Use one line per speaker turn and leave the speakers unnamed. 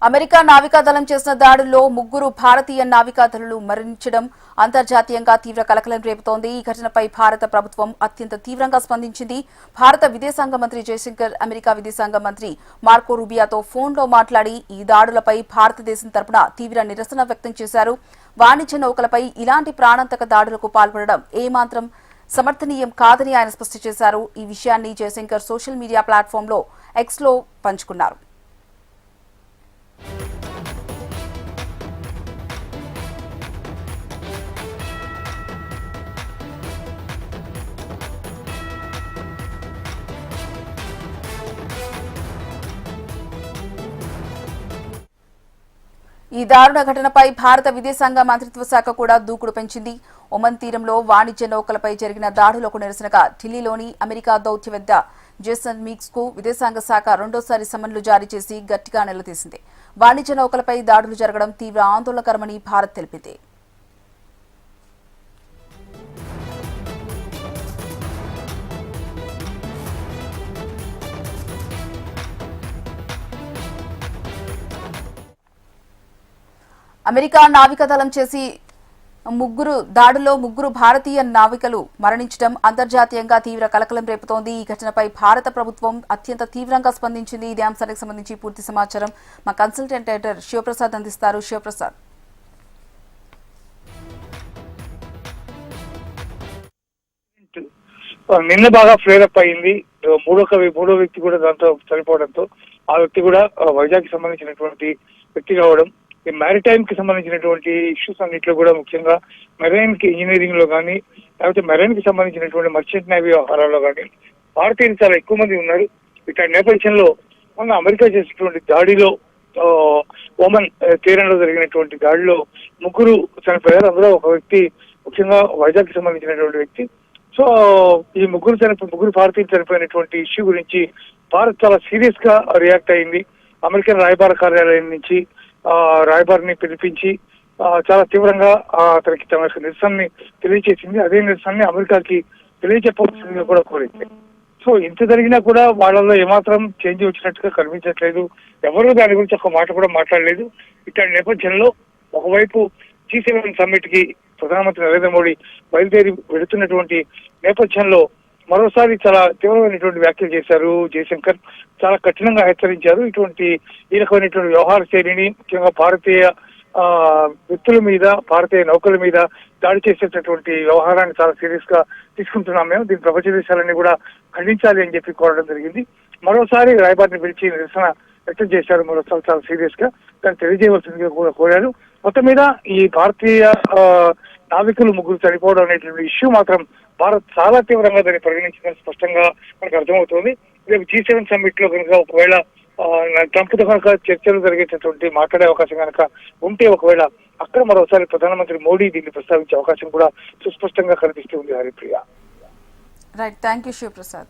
America నావికాదళం చేసిన దాడుల్లో 3 భారతీయ నావికాదళులు మరణించడం అంతర్జాతీయంగా తీవ్ర కలకలం రేపుతోంది. ఈ ఘటనపై భారత ప్రభుత్వం అత్యంత తీవ్రంగా స్పందించింది. భారత విదేశాంగ మంత్రి జయశంకర్ అమెరికా విదేశాంగ మంత్రి మార్కో రూబియాతో ఫోన్లో మాట్లాడి ఈ దాడులపై భారతదేశం తరపున తీవ్ర నిరసన వ్యక్తం చేశారు. వాణిజ్య నౌకలపై ఇలాంటి ప్రాణాంతక దాడులకు పాల్పడడం ఏమాత్రం సమర్థనీయం కాదని ఆయన స్పష్టం చేశారు. ఈ విషయాన్ని జయశంకర్ సోషల్ మీడియా ప్లాట్ఫామ్లో ఎక్స్లో పంచుకున్నారు. ఈ దారుణ ఘటనపై భారత విదేశాంగ మంత్రిత్వ శాఖ కూడా దూకుడు పెంచింది. ఒమన్ తీరంలో వాణిజ్య నౌకలపై జరిగిన దాడులకు నిరసనగా ఢిల్లీలోని అమెరికా దౌత్యవేత్త జేసన్ మీక్స్ కు విదేశాంగ శాఖ రెండోసారి సమన్లు జారీ చేసి గట్టిగా నిలదీసింది. వాణిజ్య నౌకలపై దాడులు జరగడం తీవ్ర ఆందోళనకరమని భారత్ తెలిపింది. అమెరికా నావికాదళం చేసి దాడుల్లో 3 భారతీయ నావికలు మరణించడం అంతర్జాతీయంగా తీవ్ర కలకలం రేపుతోంది. ఈ ఘటనపై భారత ప్రభుత్వం అత్యంత తీవ్రంగా స్పందించింది. ఇదే అంశానికి సంబంధించి పూర్తి సమాచారం మా కన్సల్టెంట్ ఎడిటర్ శివప్రసాద్ అందిస్తారు. శివప్రసాద్,
నిన్న బాగా ఫ్లేర్ అప్ అయింది. మూడో వ్యక్తి కూడా దాంతో చనిపోవడంతో ఆ వ్యక్తి కూడా వైజాగ్ కి సంబంధించినటువంటి వ్యక్తి కావడం, ఈ మ్యారిటైమ్ కి సంబంధించినటువంటి ఇష్యూస్ అన్నింటిలో కూడా ముఖ్యంగా మెరైన్ కి ఇంజనీరింగ్ లో కానీ లేకపోతే మెరైన్ కి సంబంధించినటువంటి మర్చెంట్ నేవీ వ్యవహారాల్లో కానీ భారతీయులు చాలా ఎక్కువ మంది ఉన్నారు. ఇక్కడ నేపథ్యంలో మొన్న అమెరికా చేసినటువంటి దాడిలో ఓమన్ తీరంలో జరిగినటువంటి దాడిలో 3 చనిపోయారు. అందులో ఒక వ్యక్తి ముఖ్యంగా వైజాగ్ కి సంబంధించినటువంటి వ్యక్తి. సో ఈ 3 భారతీయులు చనిపోయినటువంటి ఇష్యూ గురించి భారత్ చాలా సీరియస్ గా రియాక్ట్ అయింది. అమెరికన్ రాయబార కార్యాలయం నుంచి రాయబారిని పిలిపించి చాలా తీవ్రంగా అతనికి తమ నిరసనని తెలియజేసింది. అదే నిరసనని అమెరికాకి తెలియజెప్పవలసిందిగా కూడా కోరింది. సో ఇంత జరిగినా కూడా వాళ్ళలో ఏమాత్రం చేంజ్ వచ్చినట్టుగా కనిపించట్లేదు. ఎవరు దాని గురించి ఒక మాట కూడా మాట్లాడలేదు. ఇట్లాంటి నేపథ్యంలో ఒకవైపు G7 సమ్మిట్ కి ప్రధానమంత్రి నరేంద్ర మోడీ బయలుదేరి వెళుతున్నటువంటి నేపథ్యంలో మరోసారి చాలా తీవ్రమైనటువంటి వ్యాఖ్యలు చేశారు జయశంకర్. చాలా కఠినంగా హెచ్చరించారు. ఈ రకమైనటువంటి వ్యవహార శైలిని ముఖ్యంగా భారతీయ వ్యక్తుల మీద, భారతీయ నౌకల మీద దాడి చేసేటటువంటి వ్యవహారాన్ని చాలా సీరియస్ గా తీసుకుంటున్నాం మేము. దీని ప్రపంచ దేశాలన్నీ కూడా ఖండించాలి అని చెప్పి కోరడం జరిగింది. మరోసారి రాయబారిని పిలిచి నిరసన వ్యక్తం చేశారు. మరోసారి చాలా సీరియస్ గా దాన్ని తెలియజేయవలసిందిగా కూడా కోరారు. మొత్తం మీద ఈ భారతీయ నావికులు 3 చనిపోవడం అనేటువంటి ఇష్యూ మాత్రం భారత్ చాలా తీవ్రంగా దాన్ని పరిగణించిందని స్పష్టంగా మనకు అర్థమవుతోంది. రేపు G7 సమ్మిట్ లో కనుక ఒకవేళ ట్రంప్ తో కనుక చర్చలు జరిగేటటువంటి మాట్లాడే అవకాశం కనుక ఉంటే ఒకవేళ అక్కడ మరోసారి ప్రధానమంత్రి మోడీ దీన్ని ప్రస్తావించే అవకాశం కూడా సుస్పష్టంగా కనిపిస్తుంది. Haripriya.
Right, thank you Sivaprasad.